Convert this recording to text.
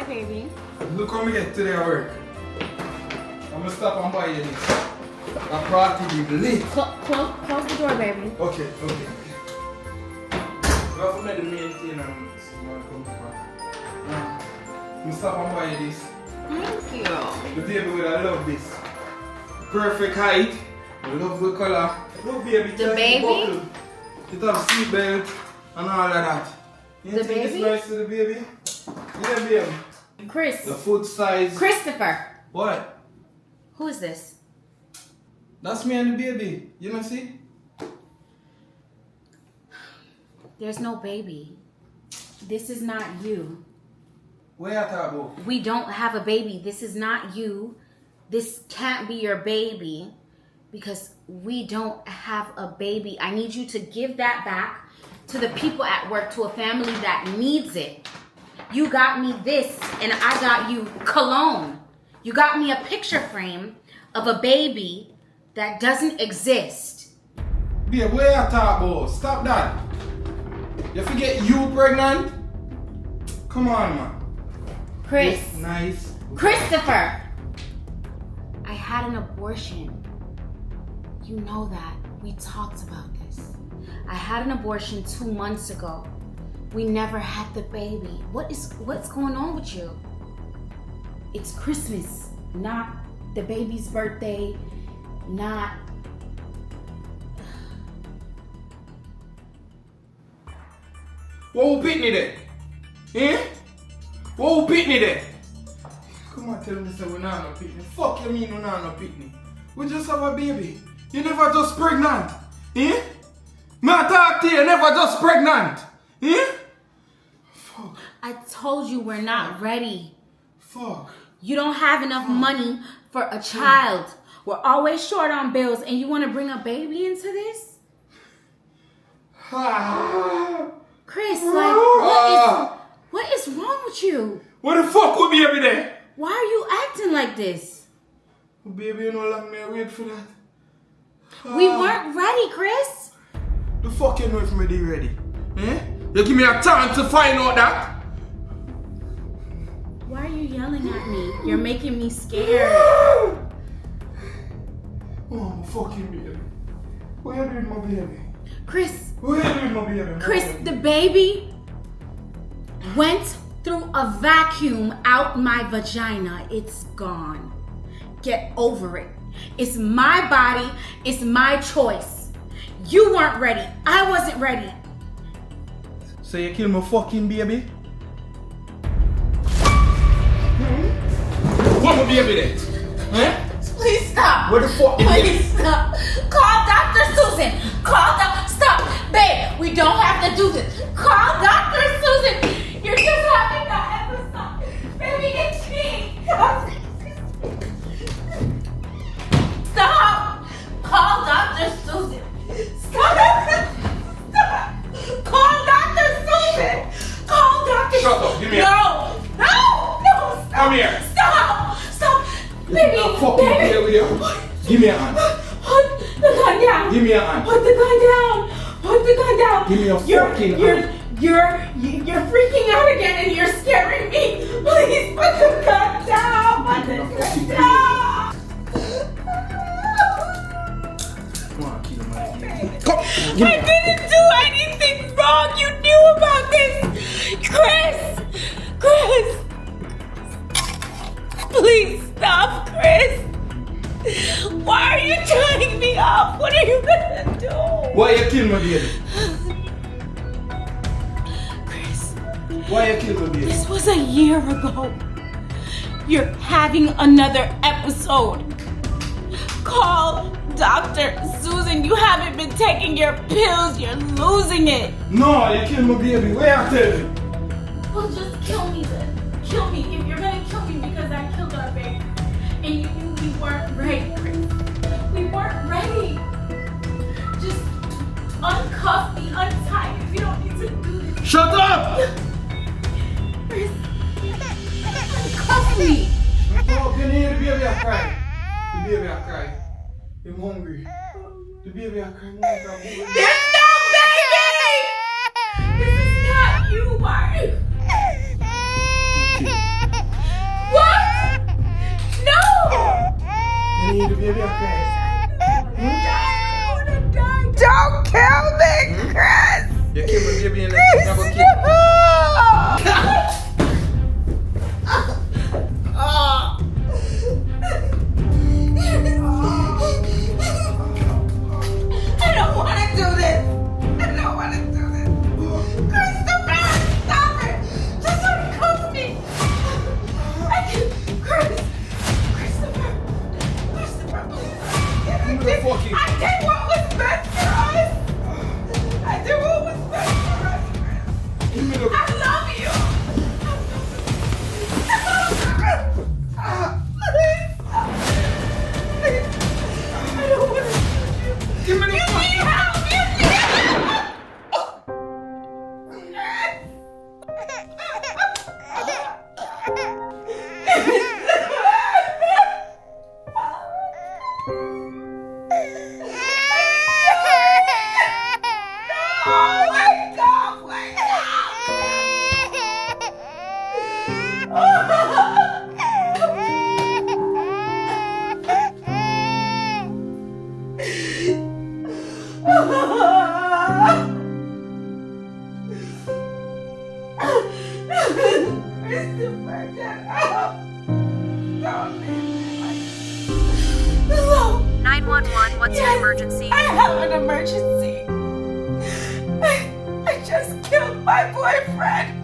baby. Look how we get today at work. I'm gonna stop and buy you this. A party be lit. Close the door, baby. Okay. We have to make the main thing and someone come back. I'm gonna stop and buy you this. Thank you. The baby will love this. Perfect height. I love the color. Look baby, the baby? It have seat belt and all of that. You The think baby? it's nice to the baby? Yeah, baby. Chris. The foot size. Christopher. What? Who is this? That's me and the baby. You know see? There's no baby. This is not you. What you talk about? We don't have a baby. This is not you. This can't be your baby because we don't have a baby. I need you to give that back to the people at work, to a family that needs it. You got me this and I got you cologne. You got me a picture frame of a baby that doesn't exist. Babe, what you talk about? Stop that. You forget you pregnant? Come on, man. Chris. Yes, nice. Christopher. I had an abortion. You know that. We talked about this. I had an abortion 2 months ago. We never had the baby. What's going on with you? It's Christmas, not the baby's birthday, not... What will Pitney there? Eh? What will Pitney there? Come on, tell me that we're not no Pitney. Fuck you mean we're not no Pitney? We just have a baby. You never just pregnant. Eh? Me I talk to you, never just pregnant. Eh? Fuck. I told you we're not ready. Fuck. You don't have enough money for a child. We're always short on bills and you want to bring a baby into this? Chris, like, what is wrong with you? What the fuck would baby there? Why are you acting like this? Baby, you know long may I wait for that. We weren't ready, Chris. The fuck you know if me ready? Eh? You give me a time to find out that? Why are you yelling at me? You're making me scared. Oh, my fucking baby. What are you doing, my baby? Chris. What are you doing, my baby? Chris, the baby went through a vacuum out my vagina. It's gone. Get over it. It's my body. It's my choice. You weren't ready. I wasn't ready. So you kill my fucking baby? What my baby there? Eh? Please stop. Where the fuck is Please stop. Call Dr. Susan. Stop. Babe, we don't have to do this. Call Dr. Susan. You're just having that episode. Baby, it's me. Stop. Call Dr. Susan. Stop. Call Dr. Susan. Call Dr. Shut up. Give me No. Stop. Come here. Stop. Baby, fucking baby. Give me a hand. Put the gun down. Give me a hand. Put the gun down. Put the gun down. Give me a fucking hand. You're freaking out again and you're scaring me. Please put the gun down. Put the gun down. Come on, kill my baby. Come. I didn't do anything wrong. You knew about this. Chris. Please stop, Chris. Why are you turning me off? What are you gonna do? Why you kill my baby? Chris, Why you kill my baby? this was a year ago. You're having another episode. Call Dr. Susan. You haven't been taking your pills. You're losing it. No, you kill my baby. Where you tell me? Well, just kill me then. Kill me if you're gonna kill me because I killed our baby. And you knew we weren't ready, Chris. We weren't ready. Just uncuff me, untie me. We don't need to do this. Shut up! Chris, uncuff me. Oh, can you hear the baby a cry? The baby a cry. I'm hungry. The baby a cry. There's no baby! This is not you, Mark. Christopher, get up. Don't leave me like this. Hello. 911, what's your emergency? I have an emergency. I just killed my boyfriend.